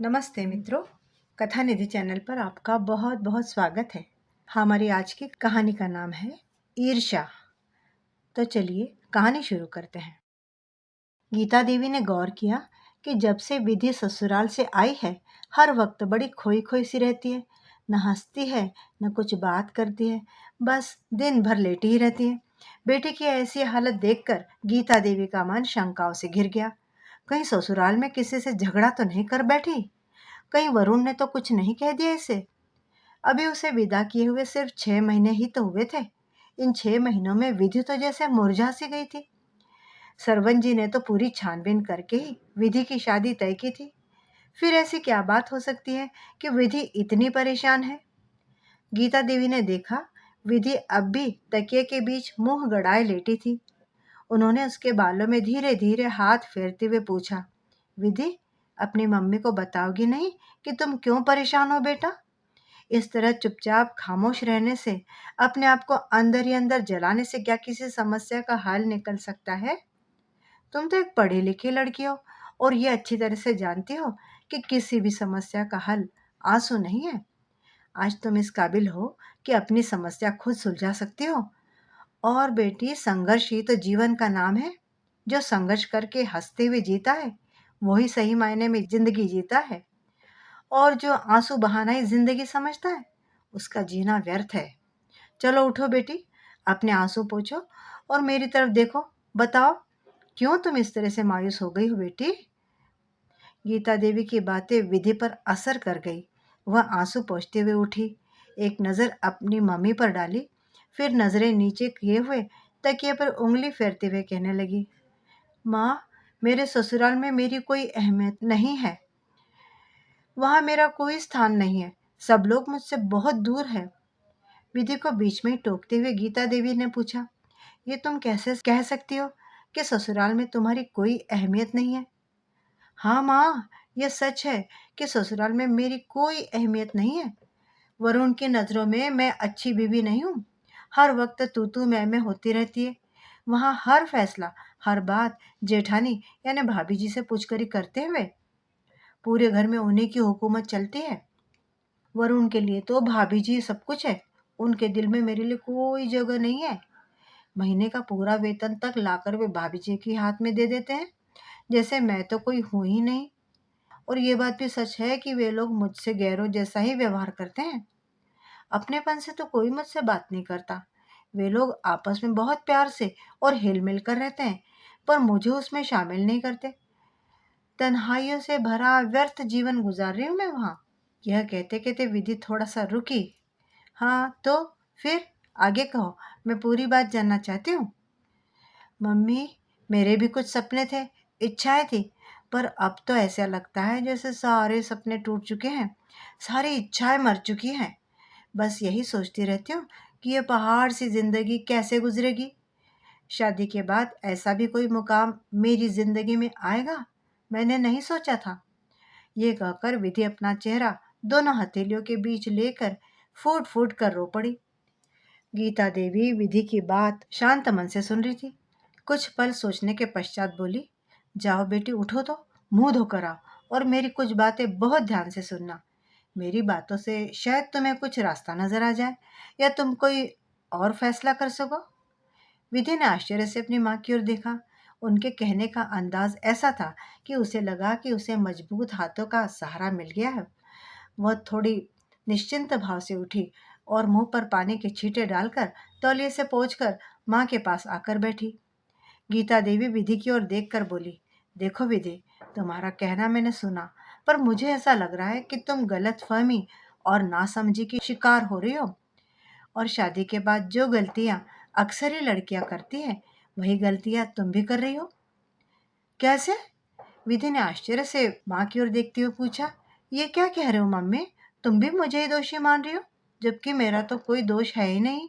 नमस्ते मित्रों, कथा निधि चैनल पर आपका बहुत बहुत स्वागत है। हमारी आज की कहानी का नाम है ईर्ष्या। तो चलिए कहानी शुरू करते हैं। गीता देवी ने गौर किया कि जब से विधि ससुराल से आई है, हर वक्त बड़ी खोई खोई सी रहती है। न हंसती है, न कुछ बात करती है, बस दिन भर लेटी ही रहती है। बेटी की ऐसी हालत देखकर गीता देवी का मन शंकाओं से घिर गया। कहीं ससुराल में किसी से झगड़ा तो नहीं कर बैठी? कहीं वरुण ने तो कुछ नहीं कह दिया इसे? अभी उसे विदा किए हुए सिर्फ 6 महीने ही तो हुए थे। इन 6 महीनों में विधि तो जैसे मुरझा सी गई थी। सरवन जी ने तो पूरी छानबीन करके ही विधि की शादी तय की थी। फिर ऐसी क्या बात हो सकती है कि विधि इतनी परेशान है? गीता देवी ने देखा, विधि अब भी तकिए के बीच मुंह गड़ाए लेटी थी। उन्होंने उसके बालों में धीरे धीरे हाथ फेरते हुए पूछा, विधि, अपनी मम्मी को बताओगी नहीं कि तुम क्यों परेशान हो बेटा? इस तरह चुपचाप खामोश रहने से, अपने आप को अंदर ही अंदर जलाने से क्या किसी समस्या का हल निकल सकता है? तुम तो एक पढ़ी लिखी लड़की हो और ये अच्छी तरह से जानती हो कि किसी भी समस्या का हल आंसू नहीं है। आज तुम इस काबिल हो कि अपनी समस्या खुद सुलझा सकती हो। और बेटी, संघर्ष ही तो जीवन का नाम है। जो संघर्ष करके हंसते हुए जीता है, वही सही मायने में जिंदगी जीता है। और जो आंसू बहाना ही जिंदगी समझता है, उसका जीना व्यर्थ है। चलो उठो बेटी, अपने आंसू पोंछो और मेरी तरफ देखो। बताओ, क्यों तुम इस तरह से मायूस हो गई हो बेटी? गीता देवी की बातें विधि पर असर कर गई। वह आंसू पोंछते हुए उठी, एक नज़र अपनी मम्मी पर डाली, फिर नजरें नीचे किए हुए तकिए पर उंगली फेरते हुए कहने लगी, माँ, मेरे ससुराल में मेरी कोई अहमियत नहीं है। वहाँ मेरा कोई स्थान नहीं है। सब लोग मुझसे बहुत दूर है। विधि को बीच में ही टोकते हुए गीता देवी ने पूछा, ये तुम कैसे कह सकती हो कि ससुराल में तुम्हारी कोई अहमियत नहीं है? हाँ माँ, यह सच है कि ससुराल में मेरी कोई अहमियत नहीं है। वरुण की नज़रों में मैं अच्छी बीवी नहीं हूँ। हर वक्त तू मैं होती रहती है। वहाँ हर फैसला, हर बात जेठानी यानी भाभी जी से पूछकर ही करते हुए। पूरे घर में उन्हीं की हुकूमत चलती है। वरुण के लिए तो भाभी जी सब कुछ है। उनके दिल में मेरे लिए कोई जगह नहीं है। महीने का पूरा वेतन तक लाकर वे भाभी जी के हाथ में दे देते हैं, जैसे मैं तो कोई हूं ही नहीं। और ये बात भी सच है कि वे लोग मुझसे गैरों जैसा ही व्यवहार करते हैं। अपनेपन से तो कोई मुझसे बात नहीं करता। वे लोग आपस में बहुत प्यार से और हिल मिल कर रहते हैं, पर मुझे उसमें शामिल नहीं करते। तन्हाइयों से भरा व्यर्थ जीवन गुजार रही हूँ मैं वहाँ। यह कहते कहते विधि थोड़ा सा रुकी। हाँ तो फिर आगे कहो, मैं पूरी बात जानना चाहती हूँ। मम्मी, मेरे भी कुछ सपने थे, इच्छाएं थी, पर अब तो ऐसा लगता है जैसे सारे सपने टूट चुके हैं, सारी इच्छाएं मर चुकी हैं। बस यही सोचती रहती हूँ कि ये पहाड़ सी जिंदगी कैसे गुजरेगी। शादी के बाद ऐसा भी कोई मुकाम मेरी जिंदगी में आएगा, मैंने नहीं सोचा था। ये कहकर विधि अपना चेहरा दोनों हथेलियों के बीच लेकर फूट फूट कर रो पड़ी। गीता देवी विधि की बात शांत मन से सुन रही थी। कुछ पल सोचने के पश्चात बोली, जाओ बेटी, उठो तो, मुंह धोकर आओ और मेरी कुछ बातें बहुत ध्यान से सुनना। मेरी बातों से शायद तुम्हें कुछ रास्ता नजर आ जाए या तुम कोई और फैसला कर सको। विधि ने आश्चर्य से अपनी माँ की ओर देखा। उनके कहने का अंदाज ऐसा था कि उसे लगा कि उसे मजबूत हाथों का सहारा मिल गया है। वह थोड़ी निश्चिंत भाव से उठी और मुंह पर पानी के छींटे डालकर तौलिए से पोंछकर माँ के पास आकर बैठी। गीता देवी विधि की ओर देखकर बोली, देखो विधि, तुम्हारा कहना मैंने सुना, पर मुझे ऐसा लग रहा है कि तुम गलतफहमी और नासमझी की शिकार हो रही हो। और शादी के बाद जो गलतियां अक्सर ही लड़कियां करती हैं, वही गलतियां तुम भी कर रही हो। कैसे? विधि ने आश्चर्य से माँ की ओर देखते हुए पूछा, ये क्या कह रहे हो मम्मी? तुम भी मुझे ही दोषी मान रही हो, जबकि मेरा तो कोई दोष है ही नहीं।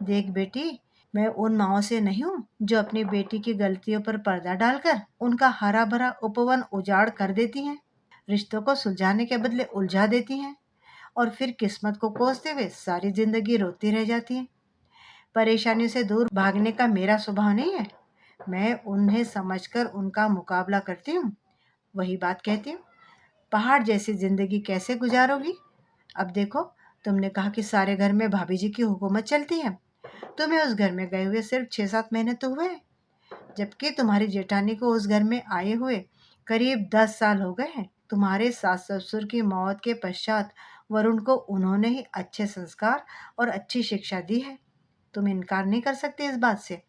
देख बेटी, मैं उन माओं से नहीं हूँ जो अपनी बेटी की गलतियों पर पर्दा डालकर उनका हरा भरा उपवन उजाड़ कर देती हैं, रिश्तों को सुलझाने के बदले उलझा देती हैं और फिर किस्मत को कोसते हुए सारी जिंदगी रोती रह जाती हैं। परेशानी से दूर भागने का मेरा स्वभाव नहीं है। मैं उन्हें समझकर उनका मुकाबला करती हूँ, वही बात कहती हूँ। पहाड़ जैसी जिंदगी कैसे गुजारोगी? अब देखो, तुमने कहा कि सारे घर में भाभी जी की हुकूमत चलती है। तुम्हें उस घर में गए हुए सिर्फ 6-7 महीने तो हुए हैं, जबकि तुम्हारी जेठानी को उस घर में आए हुए करीब 10 साल हो गए हैं। तुम्हारे सास ससुर की मौत के पश्चात वरुण को उन्होंने ही अच्छे संस्कार और अच्छी शिक्षा दी है। तुम इनकार नहीं कर सकते इस बात से।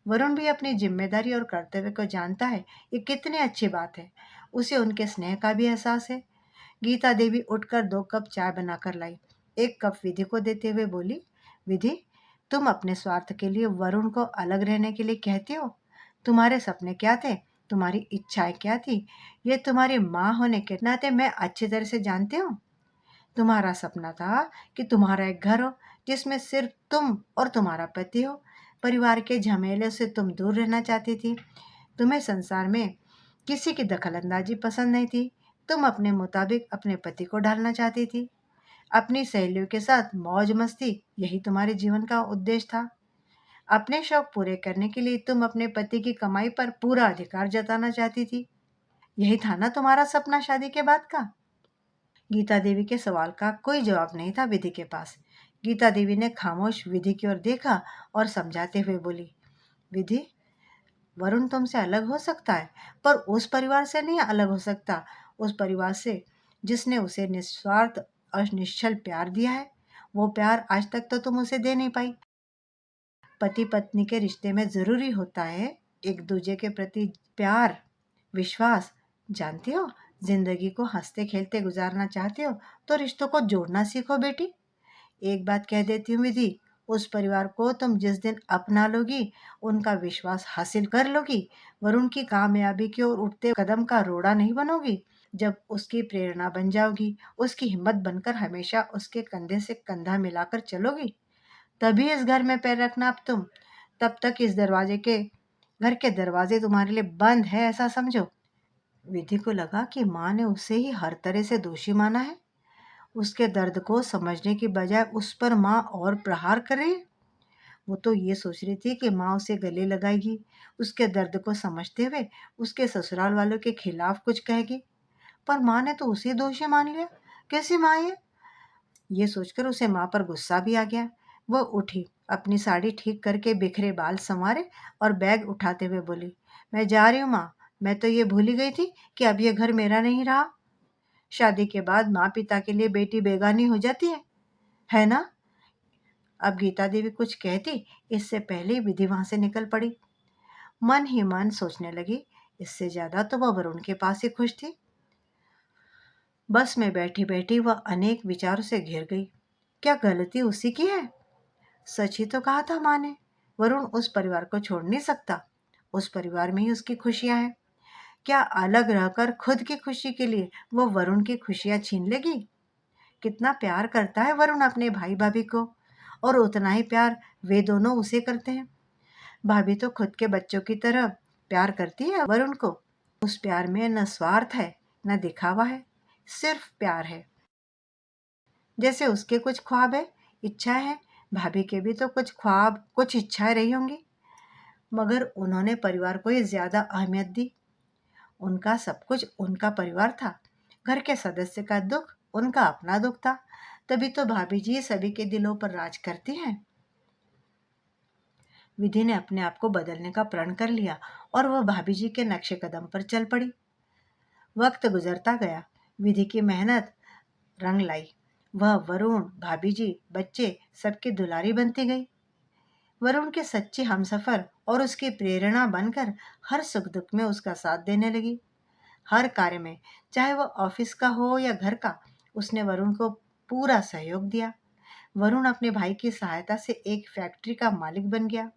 वरुण भी अपनी जिम्मेदारी और कर्तव्य को जानता है। ये कितनी अच्छी बात है। उसे उनके स्नेह का भी एहसास है। गीता देवी उठकर 2 कप चाय बनाकर लाई। एक कप विधि को देते हुए बोली, विधि, तुम अपने स्वार्थ के लिए वरुण को अलग रहने के लिए कहती हो। तुम्हारे सपने क्या थे? तुम्हारी इच्छाएं क्या थी? ये तुम्हारी माँ होने के नाते मैं अच्छी तरह से जानती हूँ। तुम्हारा सपना था कि तुम्हारा एक घर हो जिसमें सिर्फ तुम और तुम्हारा पति हो। परिवार के झमेले से तुम दूर रहना चाहती थी। तुम्हें संसार में किसी की दखलंदाजी पसंद नहीं थी। तुम अपने मुताबिक अपने पति को ढालना चाहती थी। अपनी सहेलियों के साथ मौज मस्ती, यही तुम्हारे जीवन का उद्देश्य था। अपने शौक पूरे करने के लिए तुम अपने पति की कमाई पर पूरा अधिकार जताना चाहती थी। यही था ना तुम्हारा सपना शादी के बाद का? गीता देवी के सवाल का कोई जवाब नहीं था विधि के पास। गीता देवी ने खामोश विधि की ओर देखा और समझाते हुए बोली, विधि, वरुण तुमसे अलग हो सकता है, पर उस परिवार से नहीं अलग हो सकता। उस परिवार से जिसने उसे निस्वार्थ और निश्चल प्यार दिया है। वो प्यार आज तक तो तुम उसे दे नहीं पाई। पति पत्नी के रिश्ते में जरूरी होता है एक दूसरे के प्रति प्यार, विश्वास। जानती हो, जिंदगी को हंसते खेलते गुजारना चाहते हो तो रिश्तों को जोड़ना सीखो बेटी। एक बात कह देती हूँ विधि, उस परिवार को तुम जिस दिन अपना लोगी, उनका विश्वास हासिल कर लोगी, वरुण की कामयाबी की ओर उठते कदम का रोड़ा नहीं बनोगी। जब उसकी प्रेरणा बन जाओगी, उसकी हिम्मत बनकर हमेशा उसके कंधे से कंधा मिलाकर चलोगी, तभी इस घर में पैर रखना। अब तुम, तब तक इस दरवाजे के घर के दरवाजे तुम्हारे लिए बंद है, ऐसा समझो। विधि को लगा कि माँ ने उसे ही हर तरह से दोषी माना है। उसके दर्द को समझने की बजाय उस पर माँ और प्रहार कर रही है। वो तो ये सोच रही थी कि माँ उसे गले लगाएगी, उसके दर्द को समझते हुए उसके ससुराल वालों के खिलाफ कुछ कहेगी, पर माँ ने तो उसे दोषी मान लिया। कैसी माँ ये सोचकर उसे माँ पर गुस्सा भी आ गया। वो उठी, अपनी साड़ी ठीक करके बिखरे बाल संवारे और बैग उठाते हुए बोली, मैं जा रही हूँ माँ। मैं तो ये भूल ही गई थी कि अब ये घर मेरा नहीं रहा। शादी के बाद माँ पिता के लिए बेटी बेगानी हो जाती है ना? अब गीता देवी कुछ कहती इससे पहले विधि वहां से निकल पड़ी। मन ही मन सोचने लगी, इससे ज्यादा तो वह वरुण के पास ही खुश थी। बस में बैठी बैठी वह अनेक विचारों से घिर गई। क्या गलती उसी की है? सच ही तो कहा था माँ ने, वरुण उस परिवार को छोड़ नहीं सकता। उस परिवार में ही उसकी खुशियां हैं। क्या अलग रहकर खुद की खुशी के लिए वो वरुण की खुशियां छीन लेगी? कितना प्यार करता है वरुण अपने भाई भाभी को, और उतना ही प्यार वे दोनों उसे करते हैं। भाभी तो खुद के बच्चों की तरह प्यार करती है वरुण को। उस प्यार में न स्वार्थ है, न दिखावा है, सिर्फ प्यार है। जैसे उसके कुछ ख्वाब है, इच्छाएं हैं, भाभी के भी तो कुछ ख्वाब, कुछ इच्छाएं रही होंगी, मगर उन्होंने परिवार को ही ज्यादा अहमियत दी। उनका सब कुछ उनका परिवार था। घर के सदस्य का दुख उनका अपना दुख था। तभी तो भाभी जी सभी के दिलों पर राज करती हैं। विधि ने अपने आप को बदलने का प्रण कर लिया और वह भाभी जी के नक्शे कदम पर चल पड़ी। वक्त गुजरता गया। विधि की मेहनत रंग लाई। वह वरुण, भाभी जी, बच्चे सबकी दुलारी बनती गई। वरुण के सच्चे हमसफर और उसकी प्रेरणा बनकर हर सुख दुख में उसका साथ देने लगी। हर कार्य में, चाहे वह ऑफिस का हो या घर का, उसने वरुण को पूरा सहयोग दिया। वरुण अपने भाई की सहायता से एक फैक्ट्री का मालिक बन गया।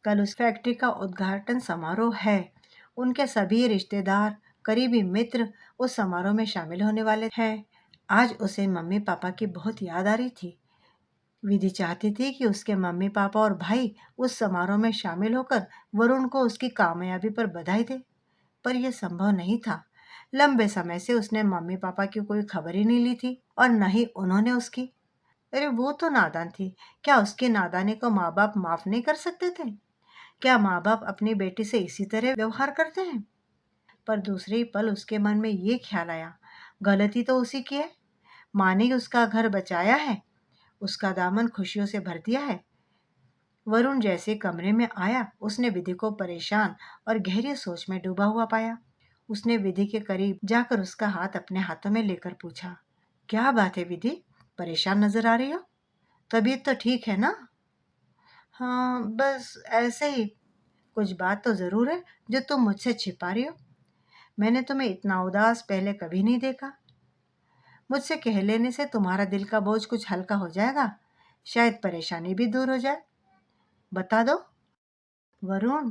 कल उस फैक्ट्री का उद्घाटन समारोह है। उनके सभी रिश्तेदार, करीबी मित्र उस समारोह में शामिल होने वाले हैं। आज उसे मम्मी पापा की बहुत याद आ रही थी। विधि चाहती थी कि उसके मम्मी पापा और भाई उस समारोह में शामिल होकर वरुण को उसकी कामयाबी पर बधाई दे, पर यह संभव नहीं था। लंबे समय से उसने मम्मी पापा की कोई खबर ही नहीं ली थी और न ही उन्होंने उसकी। अरे वो तो नादान थी। क्या उसकी नादानी को माँ बाप माफ नहीं कर सकते थे? क्या माँ बाप अपनी बेटी से इसी तरह व्यवहार करते हैं? पर दूसरे ही पल उसके मन में ये ख्याल आया, गलती तो उसी की है। माँ ने ही उसका घर बचाया है, उसका दामन खुशियों से भर दिया है। वरुण जैसे कमरे में आया, उसने विधि को परेशान और गहरी सोच में डूबा हुआ पाया। उसने विधि के करीब जाकर उसका हाथ अपने हाथों में लेकर पूछा, क्या बात है विधि, परेशान नजर आ रही हो? तबीयत तो ठीक है ना? हाँ, बस ऐसे ही। कुछ बात तो जरूर है जो तुम मुझसे छिपा रही हो। मैंने तुम्हें इतना उदास पहले कभी नहीं देखा। मुझसे कह लेने से तुम्हारा दिल का बोझ कुछ हल्का हो जाएगा, शायद परेशानी भी दूर हो जाए। बता दो। वरुण,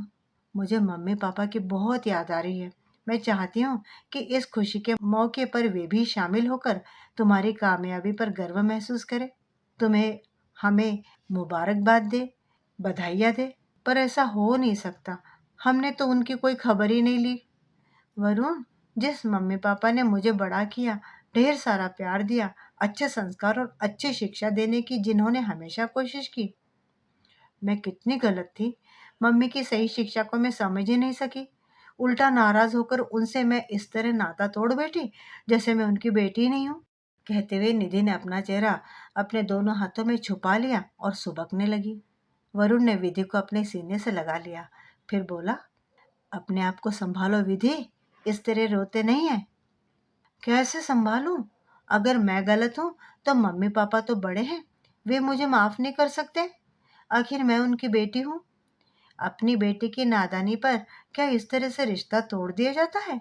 मुझे मम्मी पापा की बहुत याद आ रही है। मैं चाहती हूँ कि इस खुशी के मौके पर वे भी शामिल होकर तुम्हारी कामयाबी पर गर्व महसूस करें, तुम्हें हमें मुबारकबाद दे, बधाइयाँ दे। पर ऐसा हो नहीं सकता, हमने तो उनकी कोई खबर ही नहीं ली। वरुण, जिस मम्मी पापा ने मुझे बड़ा किया, ढेर सारा प्यार दिया, अच्छे संस्कार और अच्छी शिक्षा देने की जिन्होंने हमेशा कोशिश की, मैं कितनी गलत थी। मम्मी की सही शिक्षा को मैं समझ ही नहीं सकी। उल्टा नाराज होकर उनसे मैं इस तरह नाता तोड़ बैठी जैसे मैं उनकी बेटी ही नहीं हूँ। कहते हुए निधि ने अपना चेहरा अपने दोनों हाथों में छुपा लिया और सुबकने लगी। वरुण ने विधि को अपने सीने से लगा लिया, फिर बोला, अपने आप को संभालो विधि, इस तरह रोते नहीं है। कैसे संभालूं? अगर मैं गलत हूं तो मम्मी पापा तो बड़े हैं, वे मुझे माफ नहीं कर सकते। आखिर मैं उनकी बेटी हूँ। अपनी बेटी की नादानी पर क्या इस तरह से रिश्ता तोड़ दिया जाता है?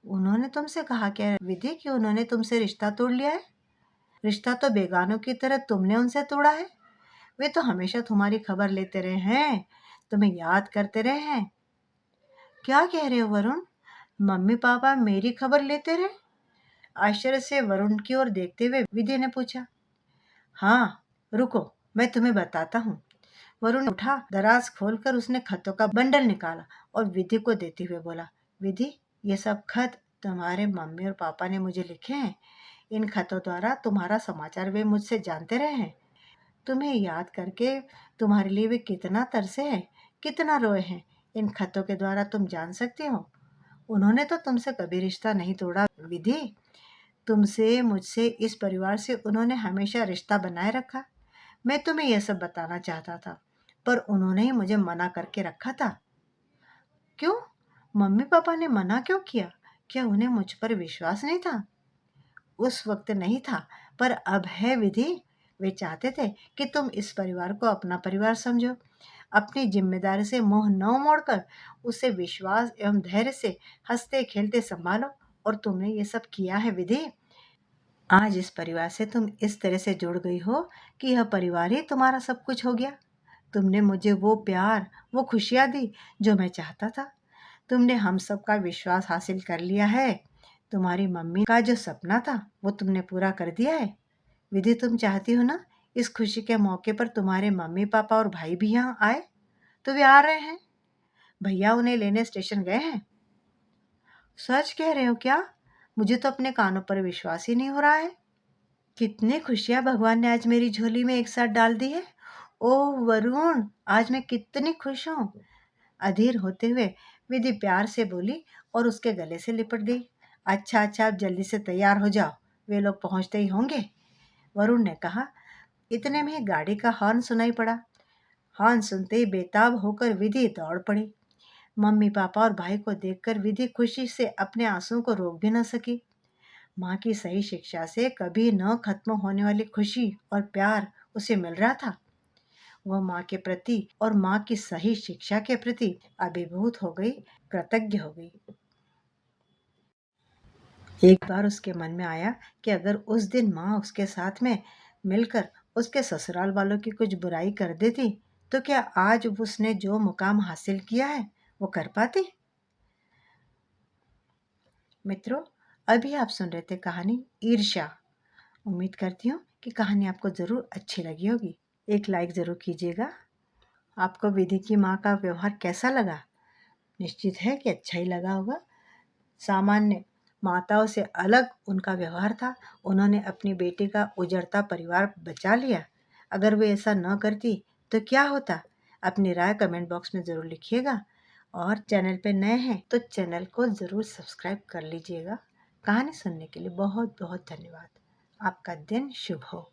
उन्होंने तुमसे कहा क्या विधि कि उन्होंने तुमसे रिश्ता तोड़ लिया है? रिश्ता तो बेगानों की तरह तुमने उनसे तोड़ा है। वे तो हमेशा तुम्हारी खबर लेते रहे हैं, तुम्हें याद करते रहे हैं। क्या कह रहे हो वरुण? मम्मी पापा मेरी खबर लेते रहे? आश्चर्य से वरुण की ओर देखते हुए विधि ने पूछा। हाँ, रुको, मैं तुम्हें बताता हूँ। वरुण उठा, दराज खोलकर उसने खतों का बंडल निकाला और विधि को देते हुए बोला, विधि, ये सब खत तुम्हारे मम्मी और पापा ने मुझे लिखे हैं। इन खतों द्वारा तुम्हारा समाचार वे मुझसे जानते रहे हैं। तुम्हें याद करके तुम्हारे लिए वे कितना तरसे हैं, कितना रोए हैं, इन खतों के द्वारा तुम जान सकती हो। उन्होंने तो तुमसे कभी रिश्ता नहीं तोड़ा विधि। तुमसे, मुझसे, इस परिवार से उन्होंने हमेशा रिश्ता बनाए रखा। मैं तुम्हें यह सब बताना चाहता था, पर उन्होंने ही मुझे मना करके रखा था। क्यों? मम्मी पापा ने मना क्यों किया? क्या उन्हें मुझ पर विश्वास नहीं था? उस वक्त नहीं था, पर अब है विधि। वे चाहते थे कि तुम इस परिवार को अपना परिवार समझो, अपनी जिम्मेदारी से मुंह न मोड़कर उसे विश्वास एवं धैर्य से हंसते खेलते संभालो। और तुमने ये सब किया है विधि। आज इस परिवार से तुम इस तरह से जुड़ गई हो कि यह परिवार ही तुम्हारा सब कुछ हो गया। तुमने मुझे वो प्यार, वो खुशियाँ दी जो मैं चाहता था। तुमने हम सबका विश्वास हासिल कर लिया है। तुम्हारी मम्मी का जो सपना था वो तुमने पूरा कर दिया है। विधि, तुम चाहती हो ना इस खुशी के मौके पर तुम्हारे मम्मी पापा और भाई भी यहाँ आए? तो वे आ रहे हैं। भैया उन्हें लेने स्टेशन गए हैं। सच कह रहे हो क्या? मुझे तो अपने कानों पर विश्वास ही नहीं हो रहा है। कितनी खुशियाँ भगवान ने आज मेरी झोली में एक साथ डाल दी है। ओह वरुण, आज मैं कितनी खुश हूँ। अधीर होते हुए विधि प्यार से बोली और उसके गले से लिपट गई। अच्छा अच्छा, अब जल्दी से तैयार हो जाओ, वे लोग पहुंचते ही होंगे, वरुण ने कहा। इतने में ही गाड़ी का हॉर्न सुनाई पड़ा। हॉर्न सुनते ही बेताब होकर विधि दौड़ पड़ी। मम्मी पापा और भाई को देखकर विधि खुशी से अपने आंसुओं को रोक भी न सकी। माँ की सही शिक्षा से कभी न खत्म होने वाली खुशी और प्यार उसे मिल रहा था। वह माँ के प्रति और माँ की सही शिक्षा के प्रति अभिभूत हो गई, कृतज्ञ हो गई। एक बार उसके मन में आया कि अगर उस दिन माँ उसके साथ में मिलकर उसके ससुराल वालों की कुछ बुराई कर देती तो क्या आज उसने जो मुकाम हासिल किया है वो कर पाती। मित्रों, अभी आप सुन रहे थे कहानी ईर्ष्या। उम्मीद करती हूँ कि कहानी आपको ज़रूर अच्छी लगी होगी। एक लाइक ज़रूर कीजिएगा। आपको विधि की माँ का व्यवहार कैसा लगा? निश्चित है कि अच्छा ही लगा होगा। सामान्य माताओं से अलग उनका व्यवहार था। उन्होंने अपनी बेटी का उजड़ता परिवार बचा लिया। अगर वे ऐसा न करती तो क्या होता? अपनी राय कमेंट बॉक्स में ज़रूर लिखिएगा और चैनल पे नए हैं तो चैनल को ज़रूर सब्सक्राइब कर लीजिएगा। कहानी सुनने के लिए बहुत बहुत धन्यवाद। आपका दिन शुभ हो।